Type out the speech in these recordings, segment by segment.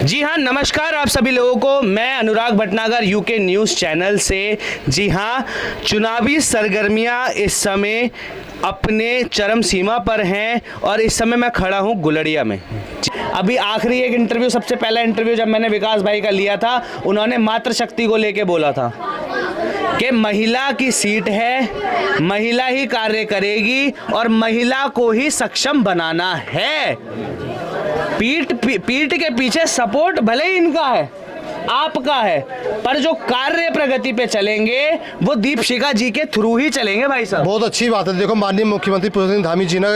जी हाँ, नमस्कार आप सभी लोगों को। मैं अनुराग भटनागर यूके न्यूज़ चैनल से। जी हाँ, चुनावी सरगर्मियाँ इस समय अपने चरम सीमा पर हैं और इस समय मैं खड़ा हूँ गुलड़िया में। अभी आखिरी एक इंटरव्यू, सबसे पहला इंटरव्यू जब मैंने विकास भाई का लिया था, उन्होंने मातृशक्ति को लेके बोला था कि महिला की सीट है, महिला ही कार्य करेगी और महिला को ही सक्षम बनाना है। पीठ के पीछे सपोर्ट भले ही इनका है, आपका है, पर जो कार्य प्रगति पे चलेंगे वो दीपशिखा जी के थ्रू ही चलेंगे। भाई साहब, बहुत अच्छी बात है। देखो, माननीय मुख्यमंत्री पुष्पेंद्र धामी जी ने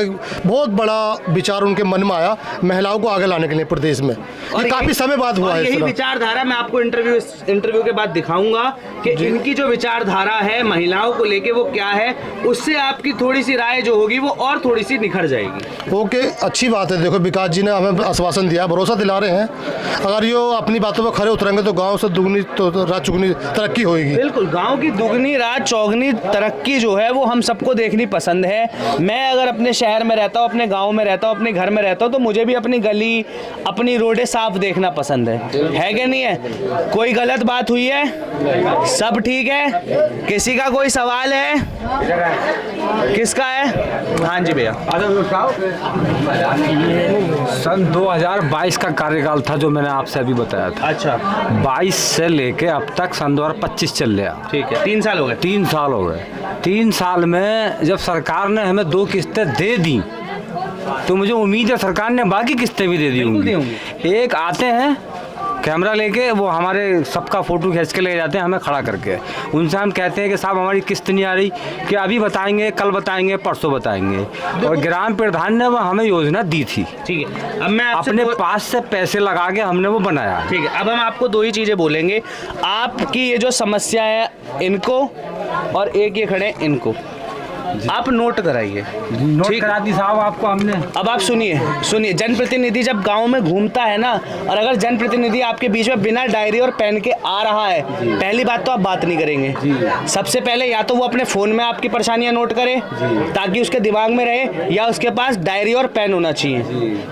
बहुत बड़ा विचार उनके मन में आया महिलाओं को आगे लाने के लिए प्रदेश में। ये काफी समय बाद हुआ है। यही विचारधारा मैं आपको इंटरव्यू के बाद दिखाऊंगा कि इनकी जो विचारधारा है महिलाओं को लेके वो क्या है, उससे आपकी थोड़ी सी राय जो होगी वो और थोड़ी सी निखर जाएगी। ओके, अच्छी बात है। देखो, विकास जी ने हमें आश्वासन दिया, भरोसा दिला रहे हैं, अगर ये अपनी बातों पर खरे उतरेंगे तो गांव से दुगनी तो रात चौगुनी तरक्की होगी। बिल्कुल, गांव की दुगनी रात चौगनी तरक्की जो है वो हम सबको देखनी पसंद है। मैं अगर अपने शहर में रहता हूँ, अपने गांव में रहता हूँ, अपने घर में रहता हूँ, तो मुझे भी अपनी गली, अपनी रोडें साफ देखना पसंद है कि नहीं है? कोई गलत बात हुई है? सब ठीक है? किसी का कोई सवाल है? किसका है? हाँ जी भैया। सन 2022 का कार्यकाल था जो मैंने आपसे अभी बताया था। अच्छा, 22 से लेके अब तक सन 2025 चल रहा। ठीक है, 3 साल हो गए। 3 साल हो गए। 3 साल में जब सरकार ने हमें 2 किस्तें दे दी तो मुझे उम्मीद है सरकार ने बाकी किस्तें भी दे दी होंगी। एक आते हैं कैमरा लेके, वो हमारे सबका फोटो खींच के ले जाते हैं हमें खड़ा करके, उनसे हम कहते हैं कि साहब हमारी किस्त नहीं आ रही, कि अभी बताएंगे, कल बताएंगे, परसों बताएंगे। और ग्राम प्रधान ने वो हमें योजना दी थी। ठीक है, अब मैं अपने पास से पैसे लगा के हमने वो बनाया। ठीक है, अब हम आपको 2 ही चीजें बोलेंगे। आपकी ये जो समस्या है इनको, और एक ये खड़े इनको, आप नोट कराइए। नोट करा दी साहब आपको हमने। अब आप सुनिए, जनप्रतिनिधि जब गांव में घूमता है ना, और अगर जनप्रतिनिधि आपके बीच में बिना डायरी और पेन के आ रहा है, पहली बात तो आप बात नहीं करेंगे। सबसे पहले या तो वो अपने फोन में आपकी परेशानियां नोट करे ताकि उसके दिमाग में रहे, या उसके पास डायरी और पेन होना चाहिए।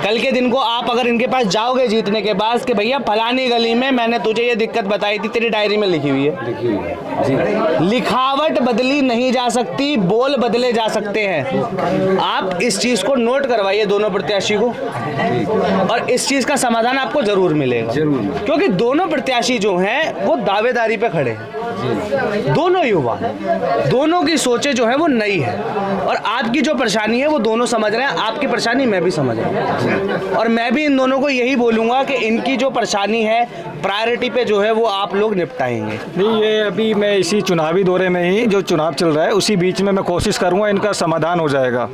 कल के दिन को आप अगर इनके पास जाओगे जीतने के बाद कि भैया फलानी गली में मैंने तुझे ये दिक्कत बताई थी, तेरी डायरी में लिखी हुई है। लिखावट बदली नहीं जा सकती, बोल बदले जा सकते हैं। आप इस चीज को नोट करवाइए दोनों प्रत्याशी को, और इस चीज का समाधान आपको जरूर मिलेगा। क्योंकि दोनों प्रत्याशी जो हैं वो दावेदारी पे खड़े हैं, दोनों युवा, दोनों की सोचें जो है वो नई है, और आपकी जो परेशानी है वो दोनों समझ रहे हैं। आपकी परेशानी मैं भी समझ रहा हूँ, और मैं भी इन दोनों को यही बोलूंगा कि इनकी जो परेशानी है प्रायोरिटी पे जो है वो आप लोग निपटाएंगे। नहीं, ये अभी मैं इसी चुनावी दौरे में ही, जो चुनाव चल रहा है उसी बीच में मैं कोशिश करूंगा इनका समाधान हो जाएगा।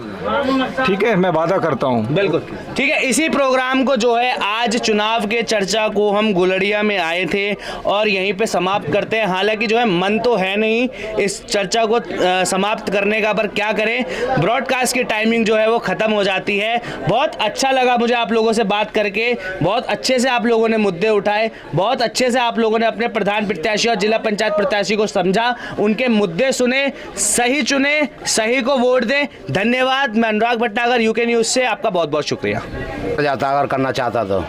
ठीक है, मैं वादा करता हूं। बिल्कुल ठीक है। इसी प्रोग्राम को जो है आज चुनाव के चर्चा को हम गुलड़िया में आए थे और यहीं पे समाप्त करते हैं। हालांकि जो है मन तो है नहीं इस चर्चा को समाप्त करने का, पर क्या करें, ब्रॉडकास्ट की टाइमिंग जो है वो ख़त्म हो जाती है। बहुत अच्छा लगा मुझे आप लोगों से बात करके, बहुत अच्छे से आप लोगों ने मुद्दे उठाए, बहुत अच्छे से आप लोगों ने अपने प्रधान प्रत्याशी और जिला पंचायत प्रत्याशी को समझा, उनके मुद्दे सुने, सही चुने, सही को वोट दें। धन्यवाद। मैं अनुराग भटनागर यूके न्यूज़ से, आपका बहुत बहुत शुक्रिया। जाता अगर करना चाहता तो,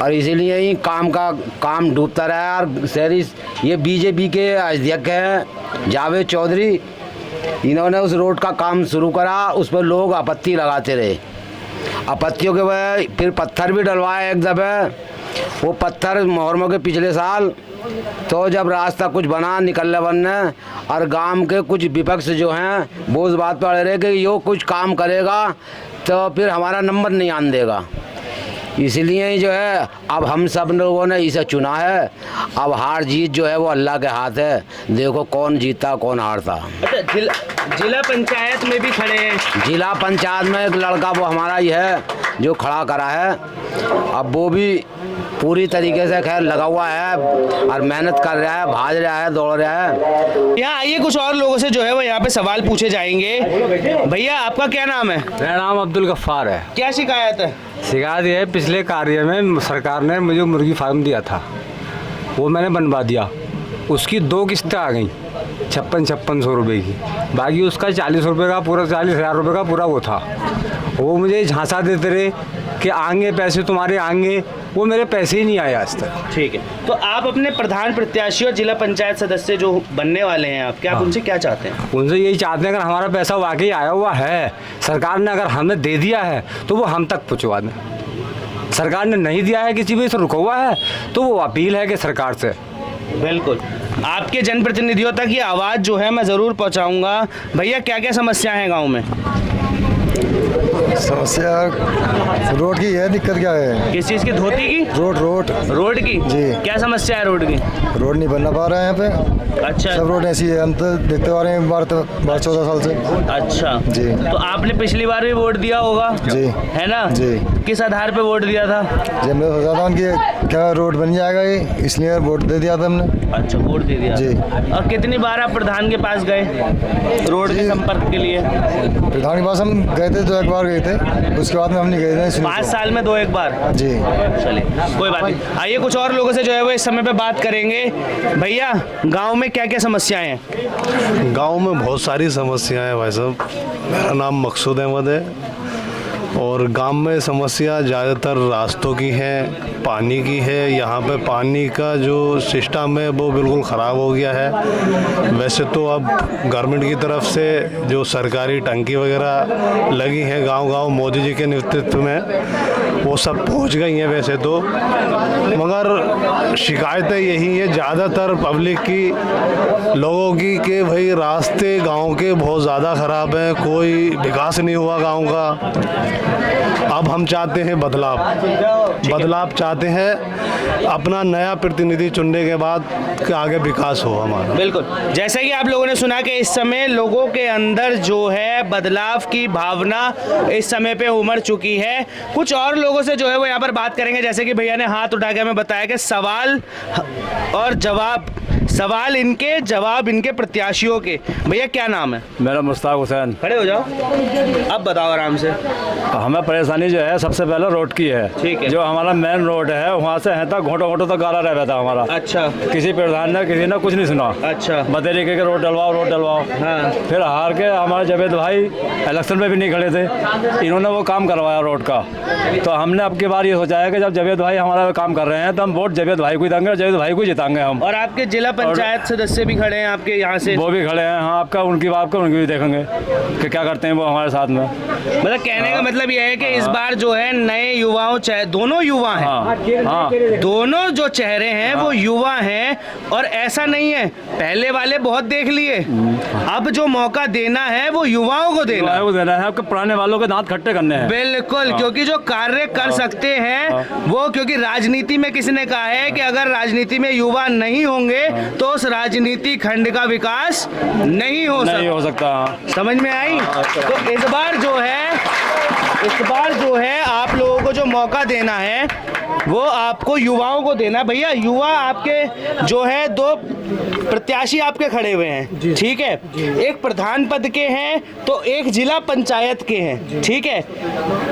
और इसीलिए ही काम डूबता रहा। और शहरी ये बीजेपी के अध्यक्ष हैं जावेद चौधरी, इन्होंने उस रोड का काम शुरू करा, उस पर लोग आपत्ति लगाते रहे। आपत्तियों के वजह फिर पत्थर भी डलवाए एक दफ़े। वो पत्थर मुहर्रम के पिछले साल, तो जब रास्ता कुछ बना निकलने बनने, और गांव के कुछ विपक्ष जो हैं वो उस बात पर अड़े रहे कि यो कुछ काम करेगा तो फिर हमारा नंबर नहीं आने देगा। इसलिए ही जो है अब हम सब लोगों ने इसे चुना है। अब हार जीत जो है वो अल्लाह के हाथ है, देखो कौन जीता कौन हारता। अच्छा, जिला पंचायत में भी खड़े हैं। जिला पंचायत में एक लड़का वो हमारा ही है जो खड़ा करा है। अब वो भी पूरी तरीके से खैर लगा हुआ है और मेहनत कर रहा है, भाग रहा है, दौड़ रहा है। यहाँ आइए, कुछ और लोगों से जो है वो यहाँ पे सवाल पूछे जाएंगे। भैया, आपका क्या नाम है? मेरा नाम अब्दुल गफ्फार है। क्या शिकायत है? शिकायत ये है, पिछले कार्य में सरकार ने मुझे मुर्गी फार्म दिया था, वो मैंने बनवा दिया, उसकी 2 किस्तें आ गई। 5600 रुपये की, बाकी उसका 40 रुपये का पूरा 40,000 रुपये का पूरा वो था। वो मुझे झांसा देते रहे कि आएंगे पैसे तुम्हारे आएंगे, वो मेरे पैसे ही नहीं आए आज तक। ठीक है, तो आप अपने प्रधान प्रत्याशी और जिला पंचायत सदस्य जो बनने वाले हैं आप, क्या आप उनसे क्या चाहते हैं? उनसे यही चाहते हैं अगर हमारा पैसा वाकई आया हुआ है, सरकार ने अगर हमें दे दिया है तो वो हम तक पहुँचवा दें। सरकार ने नहीं दिया है, किसी वजह से रुका हुआ है, तो वो अपील है कि सरकार से। बिल्कुल, आपके जनप्रतिनिधियों तक ये आवाज़ जो है मैं ज़रूर पहुंचाऊंगा। भैया क्या क्या समस्या है गांव में? समस्या रोड की है, दिक्कत क्या है? किस चीज़ की? धोती की? रोड की जी। क्या समस्या है रोड की? रोड नहीं बनना पा रहा है यहाँ पे। अच्छा, सब रोड ऐसी है, हम तो देखते आ रहे हैं 12-14 साल से। अच्छा जी। तो आपने पिछली बार भी वोट दिया होगा, जी। है ना? जी। किस आधार पे वोट दिया था? जी, हमने सोचा था कि क्या रोड बन जाएगा ये, इसलिए वोट दे दिया था हमने। अच्छा, वोट दे दिया। जी। और कितनी बार आप प्रधान के पास गए रोड के संपर्क के लिए? प्रधान के पास हम गए थे, 2 एक बार गए थे, उसके बाद में हम नहीं गए थे। 5 साल में 2 एक बार? जी। चलिए कोई बात नहीं, आइए कुछ और लोगों से जो है वो इस समय पे बात करेंगे। भैया गांव में क्या क्या समस्याएं हैं? गांव में बहुत सारी समस्याएं हैं भाई साहब। मेरा नाम मकसूद अहमद है और गांव में समस्या ज़्यादातर रास्तों की है, पानी की है। यहाँ पे पानी का जो सिस्टम है वो बिल्कुल ख़राब हो गया है। वैसे तो अब गवर्नमेंट की तरफ से जो सरकारी टंकी वगैरह लगी हैं गांव-गांव मोदी जी के नेतृत्व में, वो सब पहुँच गई हैं वैसे तो, मगर शिकायतें यही है ज़्यादातर पब्लिक की, लोगों की, कि भाई रास्ते गांव के बहुत ज़्यादा ख़राब हैं, कोई विकास नहीं हुआ गांव का। अब हम चाहते हैं बदलाव चाहते हैं अपना नया प्रतिनिधि चुनने के बाद कि आगे विकास हो हमारा। बिल्कुल, जैसा कि आप लोगों ने सुना कि इस समय लोगों के अंदर जो है बदलाव की भावना इस समय पे उमड़ चुकी है। कुछ और लोगों से जो है वो यहाँ पर बात करेंगे, जैसे कि भैया ने हाथ उठा के हमें बताया कि सवाल इनके जवाब इनके प्रत्याशियों के। भैया क्या नाम है? मेरा मुश्ताक हुसैन। खड़े हो जाओ, अब बताओ आराम से। हमें परेशानी जो है सबसे पहले रोड की है। ठीक है। जो हमारा मेन रोड है वहाँ से यहाँ तक घोटो तक गाला रह था हमारा। अच्छा। किसी प्रधान ने किसी ने कुछ नहीं सुना। अच्छा। बतेरे के रोड डलवाओ। हाँ। फिर हार के हमारे जावेद भाई इलेक्शन में भी नहीं खड़े थे, इन्होंने वो काम करवाया रोड का। तो हमने अब की बार ये सोचा है कि जब जावेद भाई हमारा काम कर रहे हैं तो हम वोट जावेद भाई को देंगे, जावेद भाई को जिताएंगे हम। और आपके जिला पंचायत सदस्य भी खड़े हैं आपके यहाँ से? वो भी खड़े हैं। हाँ, आपका उनकी भी देखेंगे कि क्या करते हैं वो हमारे साथ में। मतलब कहने का मतलब यह है कि इस बार जो है नए युवाओं, दोनों युवा हैं। हाँ। दोनों जो चेहरे हैं वो युवा हैं, और ऐसा नहीं है पहले वाले बहुत देख लिए, अब जो मौका देना है वो युवाओं को देना है। आपके पुराने वालों के दांत खट्टे करने हैं। बिल्कुल, क्योंकि जो कार्य कर सकते हैं वो, क्योंकि राजनीति में किसी ने कहा है कि अगर राजनीति में युवा नहीं होंगे तो उस राजनीति खंड का विकास नहीं हो सकता। समझ में आई? तो इस बार जो है आप लोगों को जो मौका देना है वो आपको युवाओं को देना है। भैया युवा आपके जो है 2 प्रत्याशी आपके खड़े हुए हैं, ठीक है? एक प्रधान पद के हैं तो एक जिला पंचायत के हैं, ठीक है?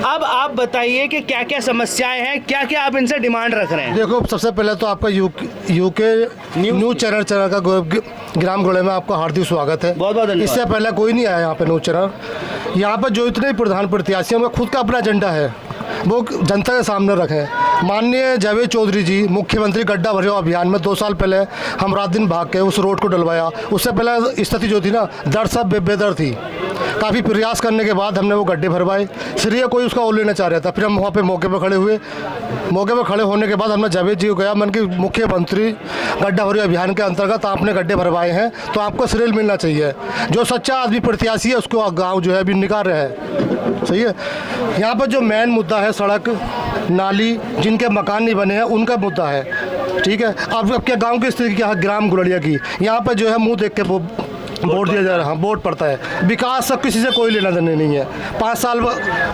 अब आप बताइए कि क्या क्या समस्याएं हैं, क्या क्या आप इनसे डिमांड रख रहे हैं? देखो, सबसे पहले तो आपका यूके न्यूज़ चैनल का ग्राम घोड़े में आपका हार्दिक स्वागत है। बहुत बहुत धन्यवाद। इससे पहले कोई नहीं आया यहाँ पे न्यूज़ चैनल। यहाँ पर जो इतने प्रधान प्रत्याशी हैं, उनका खुद का अपना एजेंडा है, वो जनता के सामने रखें। माननीय जावेद चौधरी जी मुख्यमंत्री गड्ढा भरो अभियान में 2 साल पहले हम रात दिन भाग के उस रोड को डलवाया। उससे पहले स्थिति जो थी ना, दर सब बेदर थी। काफ़ी प्रयास करने के बाद हमने वो गड्ढे भरवाए। श्रेय कोई उसका और लेना चाह रहा था। फिर हम वहाँ पे मौके पर खड़े हुए। मौके पर खड़े होने के बाद हमने जावेद जी को कहा, मन की मुख्यमंत्री गड्ढा भरो अभियान के अंतर्गत आपने गड्ढे भरवाए हैं तो आपको श्रेय मिलना चाहिए। जो सच्चा आदमी प्रत्याशी है उसको गाँव जो है अभी निकाल रहे हैं, सही है। यहाँ पर जो मेन मुद्दा है सड़क नाली, जिनके मकान नहीं बने हैं उनका मुद्दा है, ठीक है। अब क्या गांव की स्थिति क्या है? ग्राम गुड़िया की यहाँ पर जो है मुंह देख के वोट दिया जा रहा है, वोट पड़ता है। विकास से किसी से कोई लेना देना नहीं है। 5 साल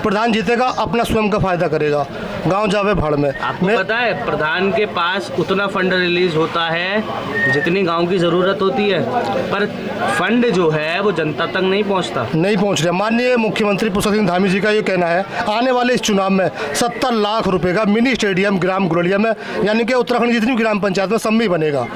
प्रधान जीतेगा, अपना स्वयं का फायदा करेगा। गांव जावे भाड़ में। आपको पता है प्रधान के पास उतना फंड रिलीज होता है जितनी गांव की ज़रूरत होती है, पर फंड जो है वो जनता तक नहीं पहुंचता। नहीं पहुंच रहे। माननीय मुख्यमंत्री पुष्कर सिंह धामी जी का ये कहना है आने वाले इस चुनाव में 70 लाख रुपए का मिनी स्टेडियम ग्राम गुरलिया में, यानी कि उत्तराखंड की जितनी ग्राम पंचायत में सब में बनेगा।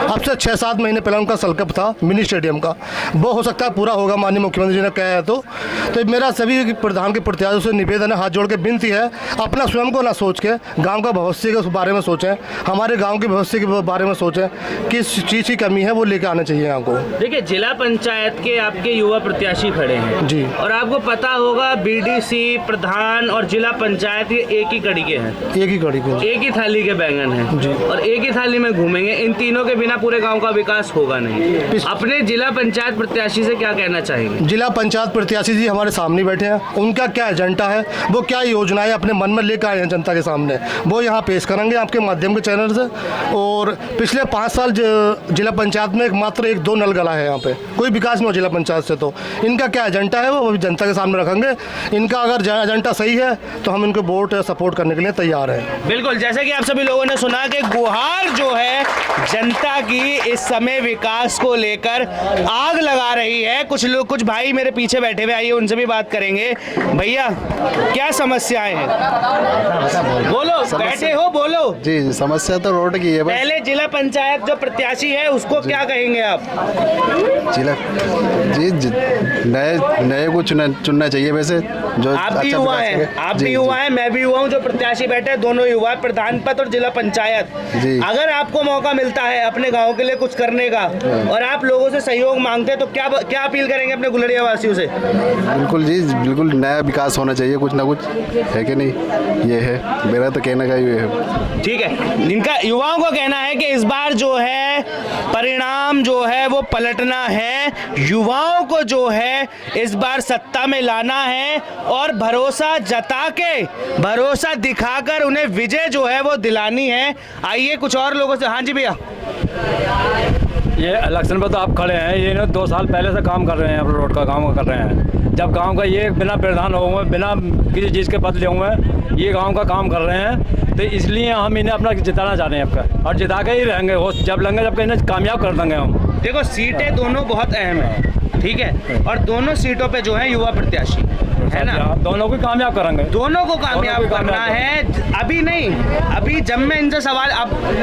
अब से 6-7 महीने पहले उनका संकल्प था मिनी स्टेडियम का, वो हो सकता है पूरा होगा, माननीय मुख्यमंत्री जी ने कहा है। तो मेरा सभी प्रधान के प्रत्याशियों से निवेदन है, हाथ जोड़ के विनती है, अपना स्वयं को ना सोच के गाँव का भविष्य के बारे में सोचें, हमारे गाँव के भविष्य के बारे में सोचें, किस चीज़ की कमी है वो लेकर आना चाहिए यहाँ को। देखिए जिला पंचायत के आपके युवा प्रत्याशी खड़े हैं जी, और आपको पता होगा बीडीसी, प्रधान और जिला पंचायत ये एक ही कड़ी के हैं, एक ही कड़ी को, एक ही थाली के बैंगन हैं जी। और एक ही थाली में घूमेंगे। इन तीनों के बिना पूरे गांव का विकास होगा नहीं। अपने जिला पंचायत प्रत्याशी से क्या कहना चाहेंगे? जिला पंचायत प्रत्याशी जी हमारे सामने बैठे हैं, उनका क्या एजेंडा है, वो क्या योजनाएं अपने मन में लेकर आए हैं जनता के सामने, वो यहाँ पेश करेंगे आपके माध्यम के चैनल से। और पिछले 5 साल जिला पंचायत में मात्र 1-2 नल गला है, यहाँ पे कोई विकास नहीं हो जिला पंचायत से। तो इनका क्या एजेंडा है वो जनता के सामने रखेंगे। इनका अगर एजेंडा सही है तो हम इनको वोट सपोर्ट करने के लिए तैयार हैं। बिल्कुल, जैसे कि आप सभी लोगों ने सुना कि गुहार जो है जनता की इस समय विकास को लेकर आग लगा रही है। कुछ लोग, कुछ भाई मेरे पीछे बैठे हुए, आइए उनसे भी बात करेंगे। भैया क्या समस्याएं हैं? बोलो, बैठे हो बोलो। जी, समस्या तो रोड की है बस। पहले जिला पंचायत जो प्रत्याशी है उसको क्या कहेंगे आप? जिला जी नए को चुनना चाहिए वैसे, जो आप भी अच्छा युवा विकास हैं, करे। आप जी, भी युवा हैं, मैं भी युवा हूँ। जो प्रत्याशी बैठे हैं दोनों युवा, प्रधान पद और जिला पंचायत। जी। अगर आपको मौका मिलता है अपने गांव के लिए कुछ करने का और आप लोगों से सहयोग मांगते हैं तो क्या अपील करेंगे अपने गुलड़िया वासियों से? बिल्कुल जी, बिल्कुल नया विकास होना चाहिए, कुछ ना कुछ है कि नहीं, ये है मेरा तो कहने का ये है। ठीक है, इनका युवाओं को कहना है कि इस बार जो है परिणाम जो है वो पलटना है, युवाओं को जो है इस बार सत्ता में लाना है और भरोसा जता के, भरोसा दिखाकर उन्हें विजय जो है वो दिलानी है। आइए कुछ और लोगों से। हाँ जी भैया, ये इलेक्शन पे तो आप खड़े हैं, ये 2 साल पहले से काम कर रहे हैं, अपने रोड का काम कर रहे हैं। जब गांव का ये बिना प्रधान हुए, बिना किसी चीज़ के पद लिए हुए, ये गांव का काम कर रहे हैं, तो इसलिए हम इन्हें अपना जिताना चाह रहे हैं आपका, और जिता के ही रहेंगे। वो जब लेंगे जब इन्हें कामयाब कर देंगे हम। देखो सीटें दोनों बहुत अहम है, ठीक है, और दोनों सीटों पे जो है युवा प्रत्याशी है ना, दोनों को कामयाब करेंगे, दोनों को कामयाब करना है। अभी नहीं, अभी जब मैं इनसे सवाल,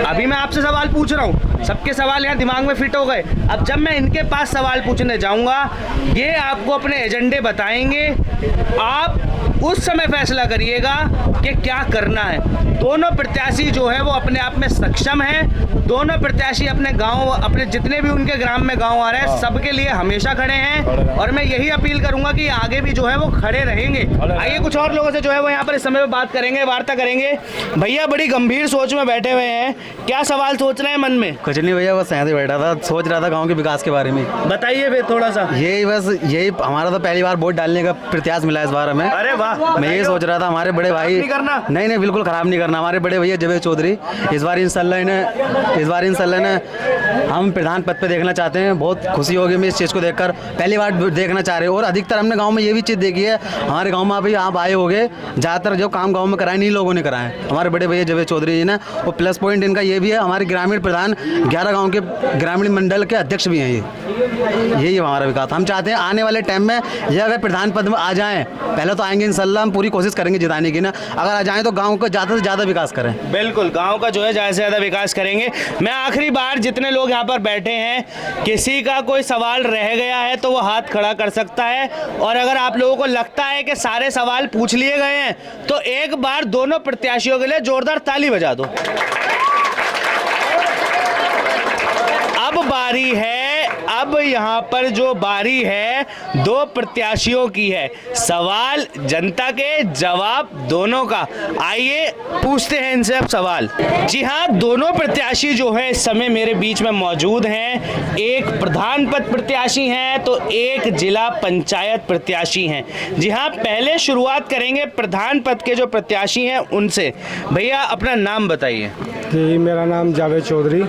अभी मैं आपसे सवाल पूछ रहा हूँ, सबके सवाल यहाँ दिमाग में फिट हो गए। अब जब मैं इनके पास सवाल पूछने जाऊंगा, ये आपको अपने एजेंडे बताएंगे, आप उस समय फैसला करिएगा कि क्या करना है। दोनों प्रत्याशी जो है वो अपने आप में सक्षम हैं, दोनों प्रत्याशी अपने गांव, अपने जितने भी उनके ग्राम में गांव आ रहे हैं सबके लिए हमेशा खड़े हैं, और मैं यही अपील करूंगा कि आगे भी जो है वो खड़े रहेंगे। आइए कुछ और लोगों से जो है वो यहाँ पर इस समय पे बात करेंगे, वार्ता करेंगे। भैया बड़ी गंभीर सोच में बैठे हुए हैं, क्या सवाल सोच रहे हैं मन में? कुछ नहीं भैया, बस यहाँ से बैठा था, सोच रहा था गांव के विकास के बारे में। बताइए फिर थोड़ा सा। यही हमारा तो पहली बार वोट डालने का प्रत्याश मिला इस बार हमें। अरे वाह, मैं ये सोच रहा था हमारे बड़े भाई, नहीं करना, नहीं बिल्कुल खराब नहीं करना। हमारे बड़े भैया जावेद चौधरी इस बार इंशाल्लाह इन्हें हम प्रधान पद पे देखना चाहते हैं। बहुत खुशी होगी मैं इस चीज़ को देखकर, पहली बार देखना चाह रहे हैं। और अधिकतर हमने गाँव में ये भी चीज़ देखी है, हमारे गाँव में अभी आप आए होंगे, ज़्यादातर जो काम गाँव में कराए नहीं लोगों ने कराए, हमारे बड़े भैया जावेद चौधरी जी ने। और प्लस पॉइंट इनका ये भी है, हमारे ग्रामीण प्रधान 11 गाँव के ग्रामीण मंडल के अध्यक्ष भी हैं। यही है हमारा विकास। हम चाहते हैं आने वाले टाइम में ये अगर प्रधान पद में आ जाएं, पहले तो आएंगे इंशाल्लाह, हम पूरी कोशिश करेंगे जिताने की ना, अगर आ जाएं तो गांव का ज़्यादा से ज़्यादा विकास करें। बिल्कुल, गांव का जो है ज़्यादा से ज़्यादा विकास करेंगे। मैं आखिरी बार, जितने लोग यहाँ पर बैठे हैं, किसी का कोई सवाल रह गया है तो वो हाथ खड़ा कर सकता है, और अगर आप लोगों को लगता है कि सारे सवाल पूछ लिए गए हैं तो एक बार दोनों प्रत्याशियों के लिए जोरदार ताली बजा दो। अब बारी है, अब यहाँ पर जो बारी है दो प्रत्याशियों की है, सवाल जनता के, जवाब दोनों का। आइए पूछते हैं इनसे अब सवाल। जी हाँ, दोनों प्रत्याशी जो है इस समय मेरे बीच में मौजूद हैं। एक प्रधान पद प्रत्याशी हैं तो एक जिला पंचायत प्रत्याशी हैं। जी हाँ, पहले शुरुआत करेंगे प्रधान पद के जो प्रत्याशी हैं उनसे। भैया अपना नाम बताइए। जी, मेरा नाम जावेद चौधरी।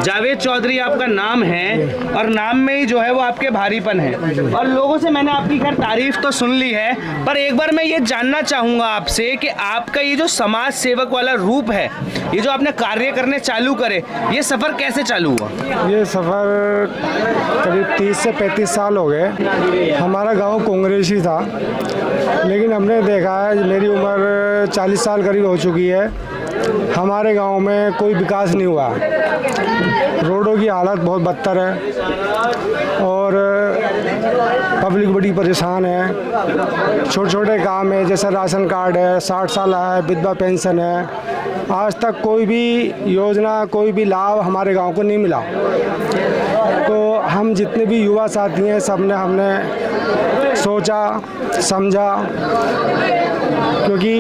जावेद चौधरी आपका नाम है और नाम में ही जो है वो आपके भारीपन है। और लोगों से मैंने आपकी खैर तारीफ तो सुन ली है, पर एक बार मैं ये जानना चाहूँगा आपसे कि आपका ये जो समाज सेवक वाला रूप है, ये जो आपने कार्य करने चालू करे, ये सफ़र कैसे चालू हुआ? ये सफ़र करीब 30 से 35 साल हो गए। हमारा गांव कांग्रेसी था, लेकिन हमने देखा है, मेरी उम्र 40 साल करीब हो चुकी है, हमारे गांव में कोई विकास नहीं हुआ। रोडों की हालत बहुत बदतर है और पब्लिक बड़ी परेशान है। छोटे छोटे काम है, जैसे राशन कार्ड है, 60 साल है, विधवा पेंशन है, आज तक कोई भी योजना, कोई भी लाभ हमारे गांव को नहीं मिला। तो हम जितने भी युवा साथी हैं, सब ने हमने सोचा समझा, क्योंकि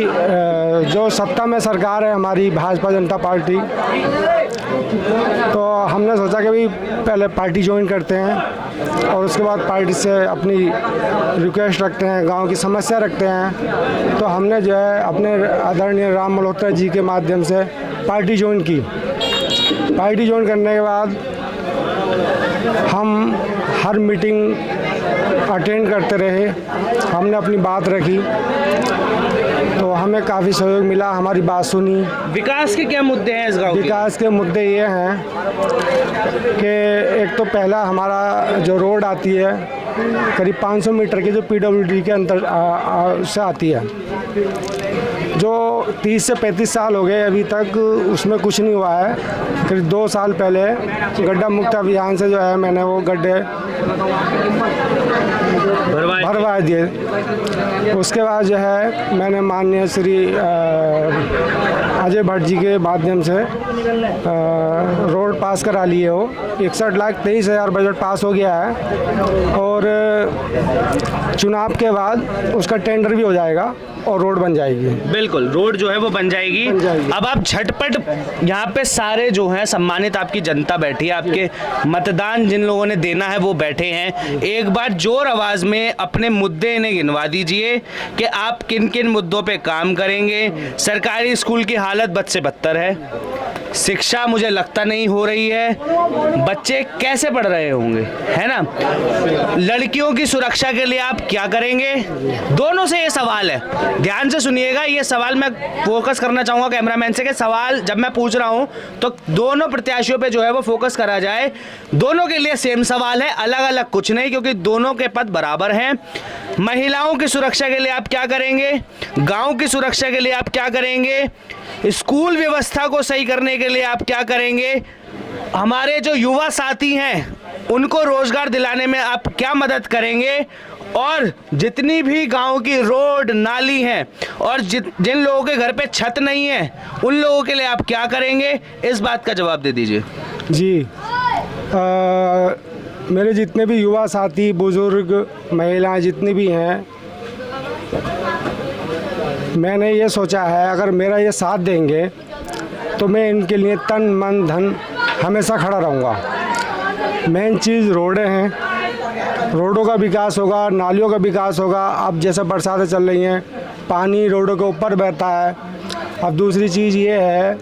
जो सत्ता में सरकार है हमारी भाजपा जनता पार्टी, तो हमने सोचा कि भाई पहले पार्टी ज्वाइन करते हैं और उसके बाद पार्टी से अपनी रिक्वेस्ट रखते हैं, गांव की समस्या रखते हैं। तो हमने जो है अपने आदरणीय राम मल्होत्रा जी के माध्यम से पार्टी ज्वाइन की। पार्टी ज्वाइन करने के बाद हम हर मीटिंग अटेंड करते रहे, हमने अपनी बात रखी, तो हमें काफ़ी सहयोग मिला, हमारी बात सुनी। विकास के क्या मुद्दे हैं इस गांव के? विकास के मुद्दे ये हैं कि एक तो पहला हमारा जो रोड आती है करीब 500 मीटर की, जो PWD के अंतर से आती है, जो 30 से 35 साल हो गए अभी तक उसमें कुछ नहीं हुआ है। करीब 2 साल पहले गड्ढा मुक्त अभियान से जो है मैंने वो गड्ढे भरवा दिए। उसके बाद जो है मैंने माननीय श्री अजय भट्ट जी के माध्यम से रोड पास करा लिए हो। 61,23,000 बजट पास हो गया है और चुनाव के बाद उसका टेंडर भी हो जाएगा और रोड बन जाएगी। बिल्कुल, रोड जो है वो बन जाएगी। अब आप झटपट, यहाँ पे सारे जो हैं सम्मानित आपकी जनता बैठी है, आपके मतदान जिन लोगों ने देना है वो बैठे हैं। एक बार जोर आवाज में अपने मुद्दे इन्हें गिनवा दीजिए कि आप किन किन मुद्दों पे काम करेंगे। सरकारी स्कूल की हालत बद से बदतर है, शिक्षा मुझे लगता नहीं हो रही है, बच्चे कैसे पढ़ रहे होंगे, है ना? लड़कियों की सुरक्षा के लिए आप क्या करेंगे? दोनों से ये सवाल है, ध्यान से सुनिएगा। ये सवाल मैं फोकस करना चाहूँगा कैमरामैन से कि सवाल जब मैं पूछ रहा हूँ तो दोनों प्रत्याशियों पे जो है वो फोकस करा जाए। दोनों के लिए सेम सवाल है, अलग अलग कुछ नहीं, क्योंकि दोनों के पद बराबर हैं। महिलाओं की सुरक्षा के लिए आप क्या करेंगे? गाँव की सुरक्षा के लिए आप क्या करेंगे? स्कूल व्यवस्था को सही करने के लिए आप क्या करेंगे? हमारे जो युवा साथी हैं उनको रोजगार दिलाने में आप क्या मदद करेंगे? और जितनी भी गांव की रोड नाली हैं और जिन लोगों के घर पे छत नहीं है उन लोगों के लिए आप क्या करेंगे? इस बात का जवाब दे दीजिए। जी, मेरे जितने भी युवा साथी, बुजुर्ग, महिलाएं जितनी भी हैं, मैंने ये सोचा है अगर मेरा ये साथ देंगे तो मैं इनके लिए तन मन धन हमेशा खड़ा रहूँगा। मेन चीज़ रोडें हैं, रोडों का विकास होगा, नालियों का विकास होगा। अब जैसे बरसातें चल रही हैं, पानी रोडों के ऊपर बहता है। अब दूसरी चीज़ ये है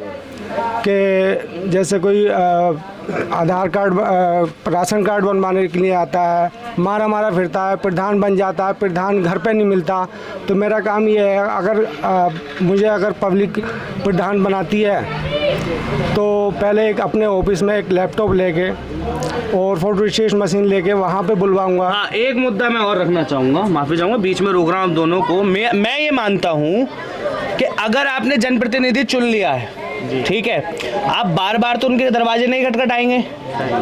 कि जैसे कोई आधार कार्ड, राशन कार्ड बनवाने के लिए आता है, मारा फिरता है, प्रधान बन जाता है, प्रधान घर पे नहीं मिलता। तो मेरा काम ये है, अगर मुझे अगर पब्लिक प्रधान बनाती है तो पहले एक अपने ऑफिस में एक लैपटॉप लेके और फोटो स्टेट मशीन लेके वहाँ पे बुलवाऊंगा। हाँ, एक मुद्दा मैं और रखना चाहूँगा, माफ़ी चाहूँगा बीच में रोक रहा हूँ दोनों को। मैं ये मानता हूँ कि अगर आपने जनप्रतिनिधि चुन लिया है, ठीक है, आप बार बार तो उनके दरवाजे नहीं खटखटाएंगे,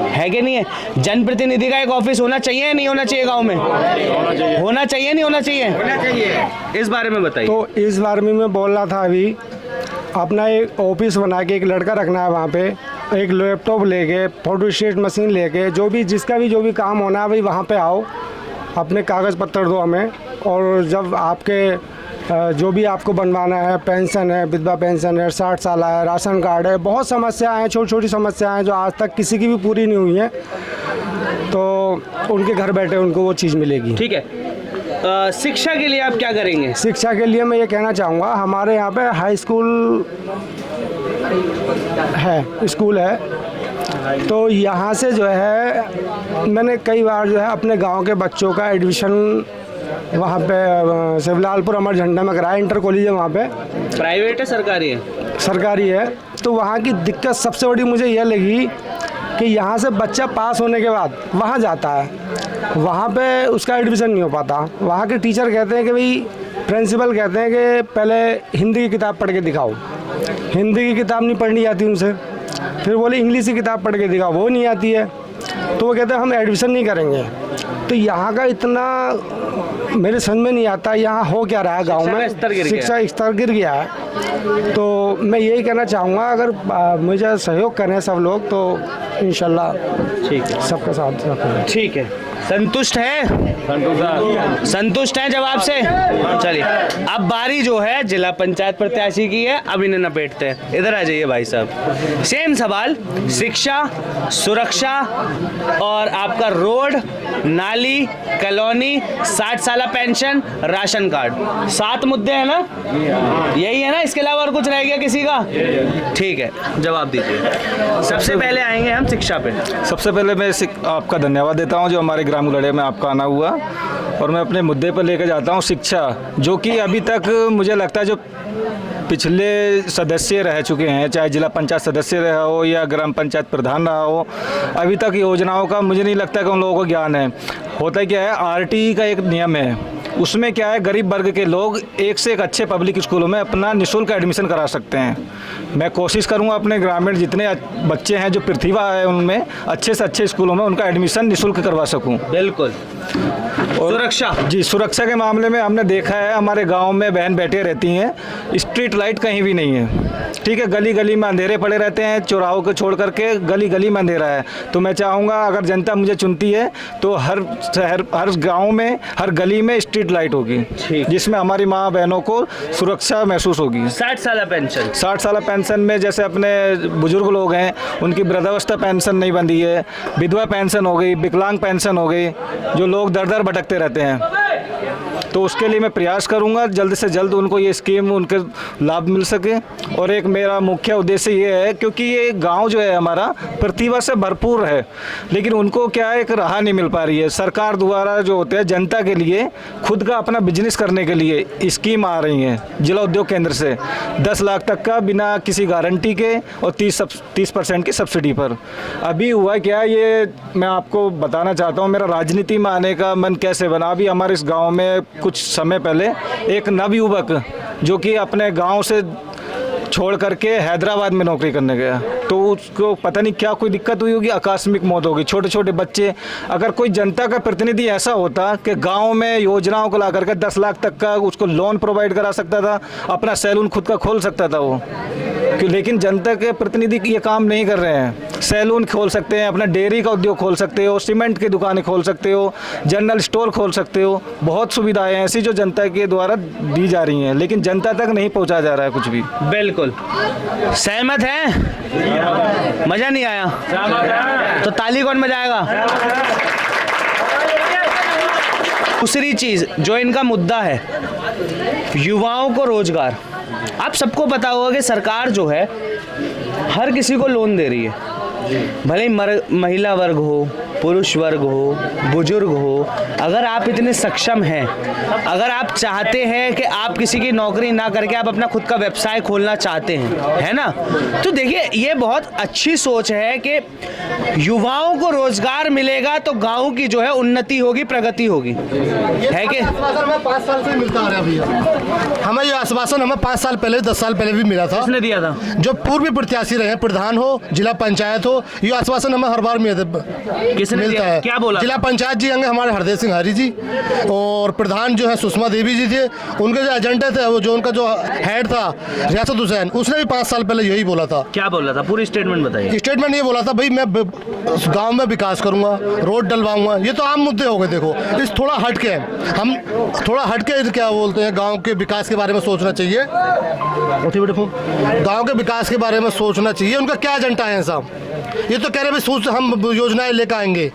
है कि नहीं है? जनप्रतिनिधि का एक ऑफिस होना चाहिए या नहीं होना चाहिए? गांव में होना चाहिए नहीं होना चाहिए? होना चाहिए। इस बारे में बताइए। तो इस बारे में मैं बोल रहा था, अभी अपना एक ऑफिस बना के एक लड़का रखना है, वहाँ पे एक लैपटॉप लेके, फोटो स्टेट मशीन लेके, जो भी जिसका भी जो भी काम होना है भाई वहाँ पे आओ, अपने कागज़ पत्र दो हमें, और जब आपके जो भी आपको बनवाना है, पेंशन है, विधवा पेंशन है, 60 साल है, राशन कार्ड है, बहुत समस्याएं हैं, छोटी छोटी समस्याएं हैं जो आज तक किसी की भी पूरी नहीं हुई हैं, तो उनके घर बैठे उनको वो चीज़ मिलेगी। ठीक है। शिक्षा के लिए आप क्या करेंगे? शिक्षा के लिए मैं ये कहना चाहूँगा, हमारे यहाँ पे हाई स्कूल है, स्कूल है। तो यहाँ से जो है मैंने कई बार जो है अपने गांव के बच्चों का एडमिशन वहाँ पे शिवलालपुर अमर झंडा में कराया। इंटर कॉलेज है वहाँ पे। प्राइवेट है सरकारी है? सरकारी है। तो वहाँ की दिक्कत सबसे बड़ी मुझे यह लगी कि यहाँ से बच्चा पास होने के बाद वहाँ जाता है, वहाँ पे उसका एडमिशन नहीं हो पाता। वहाँ के टीचर कहते हैं कि भाई, प्रिंसिपल कहते हैं कि पहले हिंदी की किताब पढ़ के दिखाओ। हिंदी की किताब नहीं पढ़नी आती उनसे। फिर बोले इंग्लिश की किताब पढ़ के दिखाओ, वो नहीं आती है। तो वो कहते हैं हम एडमिशन नहीं करेंगे। तो यहाँ का इतना मेरे समझ में नहीं आता, यहाँ हो क्या रहा है गांव में। शिक्षा स्तर गिर गया है। तो मैं यही कहना चाहूँगा, अगर मुझे सहयोग करें सब लोग तो इंशाल्लाह ठीक है, सबका साथ। ठीक है। संतुष्ट है? संतुष्ट है जवाब से? चलिए, अब बारी जो है जिला पंचायत प्रत्याशी की है। अब इन्हें लपेटते हैं। इधर आ जाइए भाई साहब। सेम सवाल, शिक्षा, सुरक्षा और आपका रोड, नाली, कॉलोनी, 60 साल पेंशन, राशन कार्ड। 7 मुद्दे हैं ना? यही है ना? इसके अलावा और कुछ रह गया किसी का? ठीक है, जवाब दीजिए। सबसे पहले आएंगे हम शिक्षा पे। सबसे पहले मैं आपका धन्यवाद देता हूं जो हमारे ग्राम उलड़े में आपका आना हुआ, और मैं अपने मुद्दे पर लेकर जाता हूं शिक्षा, जो कि अभी तक मुझे लगता है जो पिछले सदस्य रह चुके हैं, चाहे जिला पंचायत सदस्य रहा हो या ग्राम पंचायत प्रधान रहा हो, अभी तक योजनाओं का मुझे नहीं लगता कि उन लोगों को ज्ञान है। होता क्या है, आरटीई का एक नियम है, उसमें क्या है, गरीब वर्ग के लोग एक से एक अच्छे पब्लिक स्कूलों में अपना निःशुल्क एडमिशन करा सकते हैं। मैं कोशिश करूंगा अपने ग्रामीण जितने बच्चे हैं जो प्रतिभा है उनमें अच्छे से अच्छे स्कूलों में उनका एडमिशन निःशुल्क करवा सकूं। बिल्कुल। और सुरक्षा? जी, सुरक्षा के मामले में हमने देखा है हमारे गांव में बहन बेटियां रहती हैं, स्ट्रीट लाइट कहीं भी नहीं है। ठीक है, गली गली में अंधेरे पड़े रहते हैं, चौराहों को छोड़ करके गली गली में अंधेरा है। तो मैं चाहूँगा अगर जनता मुझे चुनती है तो हर शहर, हर गाँव में, हर गली में स्ट्रीट लाइट होगी, जिसमें हमारी माँ बहनों को सुरक्षा महसूस होगी। 60 साल पेंशन? 60 साल पेंशन में जैसे अपने बुजुर्ग लोग हैं उनकी वृद्धावस्था पेंशन नहीं बंधी है, विधवा पेंशन हो गई, विकलांग पेंशन हो गई, जो लोग दर दर भटकते रहते हैं। तो उसके लिए मैं प्रयास करूंगा जल्द से जल्द उनको ये स्कीम उनके लाभ मिल सके। और एक मेरा मुख्य उद्देश्य ये है, क्योंकि ये गांव जो है हमारा प्रतिभा से भरपूर है, लेकिन उनको क्या है, एक राह नहीं मिल पा रही है। सरकार द्वारा जो होते हैं जनता के लिए खुद का अपना बिजनेस करने के लिए स्कीम आ रही है जिला उद्योग केंद्र से 10 लाख तक का बिना किसी गारंटी के और 30% की सब्सिडी पर। अभी हुआ क्या, ये मैं आपको बताना चाहता हूँ मेरा राजनीति में आने का मन कैसे बना। अभी हमारे इस गाँव में कुछ समय पहले एक नवयुवक जो कि अपने गांव से छोड़ करके हैदराबाद में नौकरी करने गया, तो उसको पता नहीं क्या कोई दिक्कत हुई होगी, आकस्मिक मौत हो गई। छोटे छोटे बच्चे, अगर कोई जनता का प्रतिनिधि ऐसा होता कि गांव में योजनाओं को ला करके 10 लाख तक का उसको लोन प्रोवाइड करा सकता था, अपना सैलून खुद का खोल सकता था वो, लेकिन जनता के प्रतिनिधि ये काम नहीं कर रहे हैं। सैलून खोल सकते हैं, अपना डेयरी का उद्योग खोल सकते हो, सीमेंट की दुकानें खोल सकते हो, जनरल स्टोर खोल सकते हो, बहुत सुविधाएं ऐसी जो जनता के द्वारा दी जा रही हैं, लेकिन जनता तक नहीं पहुंचा जा रहा है कुछ भी। बिल्कुल सहमत हैं? मजा नहीं आया तो ताली कौन बजाएगा? दूसरी चीज जो इनका मुद्दा है, युवाओं को रोजगार। आप सबको पता होगा कि सरकार जो है हर किसी को लोन दे रही है, भले ही महिला वर्ग हो, पुरुष वर्ग हो, बुजुर्ग हो। अगर आप इतने सक्षम हैं, अगर आप चाहते हैं कि आप किसी की नौकरी ना करके आप अपना खुद का व्यवसाय खोलना चाहते हैं, है ना, तो देखिए ये बहुत अच्छी सोच है कि युवाओं को रोजगार मिलेगा तो गांव की जो है उन्नति होगी, प्रगति होगी, है कि? हमें 5 साल से मिलता आ रहा है भैया। हमें ये आश्वासन हमें 5 साल पहले, 10 साल पहले भी मिला था। किसने दिया था? जो पूर्व प्रत्याशी रहे, प्रधान हो, जिला पंचायत हो, ये आश्वासन हमें हर बार मिलता है। क्या बोला? जिला पंचायत जी होंगे हमारे हरदेव सिंह हरी जी, और प्रधान जो है सुषमा देवी जी थे। उनके जो एजेंडे थे, वो जो उनका जो हेड था रियासत हुसैन, उसने भी 5 साल पहले यही बोला था। क्या बोला था? पूरी स्टेटमेंट बताइए। स्टेटमेंट ये बोला था, भाई मैं गांव में विकास करूंगा, रोड डलवाऊंगा। ये तो आम मुद्दे हो गए। देखो, इस थोड़ा हटके हम थोड़ा हटके क्या बोलते हैं, गांव के विकास के बारे में सोचना चाहिए। गांव के विकास के बारे में सोचना चाहिए। उनका क्या एजेंडा है साहब? ये तो कह रहे हैं हम योजनाएं लेकर आएंगे,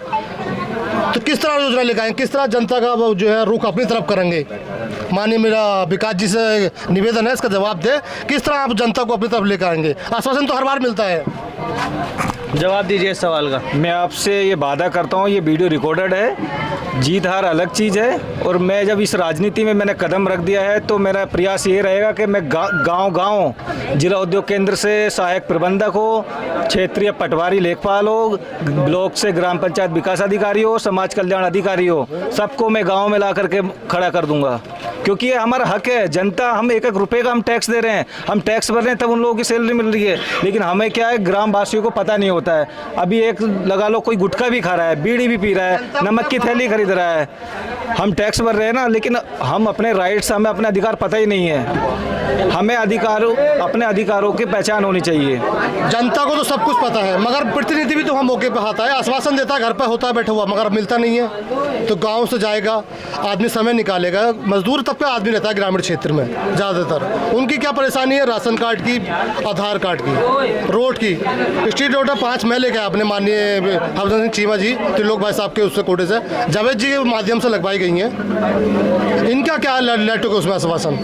तो किस तरह योजना लेकर आएंगे, किस तरह जनता का जो है रुख अपनी तरफ करेंगे? माननीय मेरा विकास जी से निवेदन है, इसका जवाब दे किस तरह आप जनता को अपनी तरफ लेकर आएंगे। आश्वासन तो हर बार मिलता है। जवाब दीजिए इस सवाल का। मैं आपसे ये वादा करता हूँ, ये वीडियो रिकॉर्डेड है, जीत हार अलग चीज़ है। और मैं जब इस राजनीति में मैंने कदम रख दिया है तो मेरा प्रयास ये रहेगा कि मैं गांव-गांव जिला उद्योग केंद्र से सहायक प्रबंधक हो, क्षेत्रीय पटवारी लेखपाल हो, ब्लॉक से ग्राम पंचायत विकास अधिकारी हो, समाज कल्याण अधिकारी हो, सबको मैं गाँव में ला करके खड़ा कर दूंगा। क्योंकि ये हमारा हक है। जनता, हम एक एक रुपये का हम टैक्स दे रहे हैं, हम टैक्स भर रहे हैं, तब उन लोगों की सैलरी मिल रही है। लेकिन हमें क्या है, ग्राम वासियों को पता नहीं होता है। अभी एक लगा लो, कोई गुटखा भी खा रहा है, बीड़ी भी पी रहा है, नमक की थैली खरीद रहा है, हम टैक्स भर रहे हैं ना, लेकिन हम अपने राइट्स, हमें अपने अधिकार पता ही नहीं है। हमें अपने अधिकारों की पहचान होनी चाहिए। जनता को तो सब कुछ पता है, मगर प्रतिनिधि भी तो हम मौके पर आता है, आश्वासन देता है, घर पर होता है बैठा हुआ, मगर मिलता नहीं है। तो गांव से जाएगा आदमी, समय निकालेगा। मजदूर तब का आदमी रहता है ग्रामीण क्षेत्र में ज़्यादातर। उनकी क्या परेशानी है, राशन कार्ड की, आधार कार्ड की, रोड की। स्ट्रीट रोड 5 मैं लेके अपने माननीय हरभजन सिंह चीमा जी, त्रिलोक भाई साहब के उससे कोटे से, जावेद जी के माध्यम से लगवाई गई हैं। इनका क्या लेटर को उसमें आश्वासन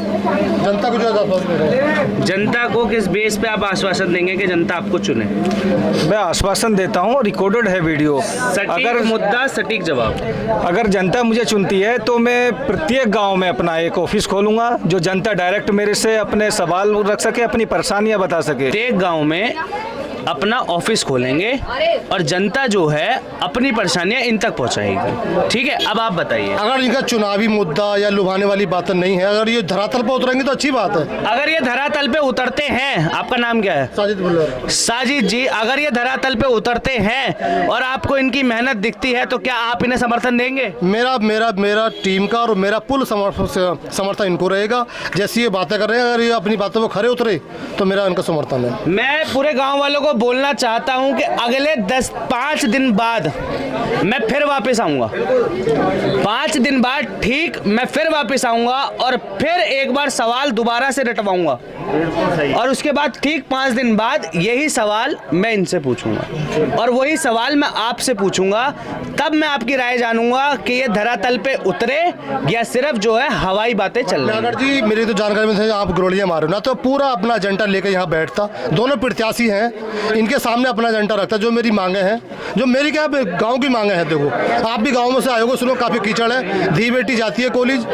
जनता को जो आश्वासन दे रहे हैं? जनता को किस बेस पे आप आश्वासन देंगे कि जनता आपको चुने? मैं आश्वासन देता हूँ, रिकॉर्डेड है वीडियो। अगर मुद्दा, सटीक जवाब। अगर जनता मुझे चुनती है तो मैं प्रत्येक गांव में अपना एक ऑफिस खोलूंगा, जो जनता डायरेक्ट मेरे से अपने सवाल रख सके, अपनी परेशानियां बता सके। प्रत्येक गांव में अपना ऑफिस खोलेंगे और जनता जो है अपनी परेशानियां इन तक पहुंचाएगी। ठीक है, अब आप बताइए। अगर इनका चुनावी मुद्दा या लुभाने वाली बातें नहीं है, अगर ये धरातल पर उतरेंगे तो अच्छी बात है। अगर ये धरातल पे उतरते हैं, आपका नाम क्या है? साजिद बुल्लर। साजिद जी, अगर ये धरातल पे उतरते हैं और आपको इनकी मेहनत दिखती है तो क्या आप इन्हें समर्थन देंगे? मेरा टीम का और मेरा पुल समर्थन इनको रहेगा। जैसी ये बातें कर रहे हैं, अगर ये अपनी बातों पर खरे उतरे तो मेरा इनका समर्थन है। मैं पूरे गांव वालों को बोलना चाहता हूं कि अगले 5 दिन बाद मैं फिर वापस आऊंगा। 5 दिन बाद ठीक मैं फिर वापस आऊंगा और फिर एक बार सवाल दोबारा से रटवाऊंगा और उसके बाद ठीक 5 दिन बाद यही सवाल मैं इनसे पूछूंगा और वही सवाल मैं आपसे पूछूंगा। तब मैं आपकी राय जानूंगा कि ये धरातल पे उतरे या सिर्फ जो है हवाई बातें चल रही हैं। नागर जी, मेरी तो जानकारी में आप ग्रोलियां मारो ना, तो पूरा अपना एजेंडा लेकर यहाँ बैठता। दोनों प्रत्याशी हैं, इनके सामने अपना एजेंडा रखता, जो मेरी मांगे हैं, जो मेरी क्या गांव की मांगे हैं। देखो, आप भी गांव में से आए हो, सुनो काफ़ी कीचड़ है, धी बेटी जाती है कॉलेज,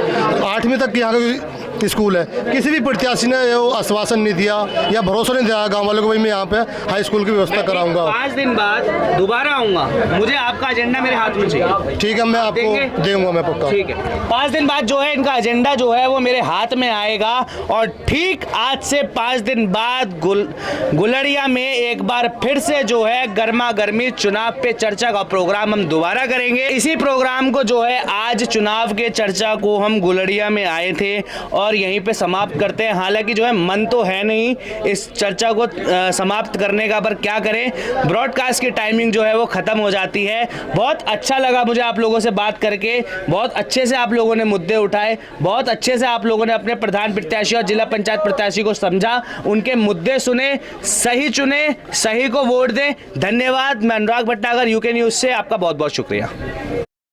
8वीं तक यहाँ का स्कूल है। किसी भी प्रत्याशी ने वो आश्वासन नहीं दिया या भरोसा नहीं दिया गांव वालों को, भाई मैं यहाँ पे हाई स्कूल की व्यवस्था कराऊंगा। 5 दिन बाद दोबारा आऊंगा, मुझे आपका एजेंडा मेरे हाथ में चाहिए। ठीक है, मैं आपको देऊंगा, मैं पक्का। ठीक है, 5 दिन बाद जो है इनका एजेंडा जो है वो मेरे हाथ में आएगा और ठीक आज से 5 दिन बाद गुलड़िया में एक बार फिर से जो है गर्मा गर्मी चुनाव पे चर्चा का प्रोग्राम हम दोबारा करेंगे। इसी प्रोग्राम को जो है आज चुनाव के चर्चा को हम गुलड़िया में आए थे और यहीं पे समाप्त करते हैं। हालांकि जो है मन तो है नहीं इस चर्चा को समाप्त करने का, पर क्या करें, ब्रॉडकास्ट की टाइमिंग जो है वो खत्म हो जाती है। बहुत अच्छा लगा मुझे आप लोगों से बात करके, बहुत अच्छे से आप लोगों ने मुद्दे उठाए, बहुत अच्छे से आप लोगों ने अपने प्रधान प्रत्याशी और जिला पंचायत प्रत्याशी को समझा, उनके मुद्दे सुने, सही चुने, सही को वोट दें। धन्यवाद। मैं अनुराग भट्टागर, यूके न्यूज़ से आपका बहुत बहुत शुक्रिया।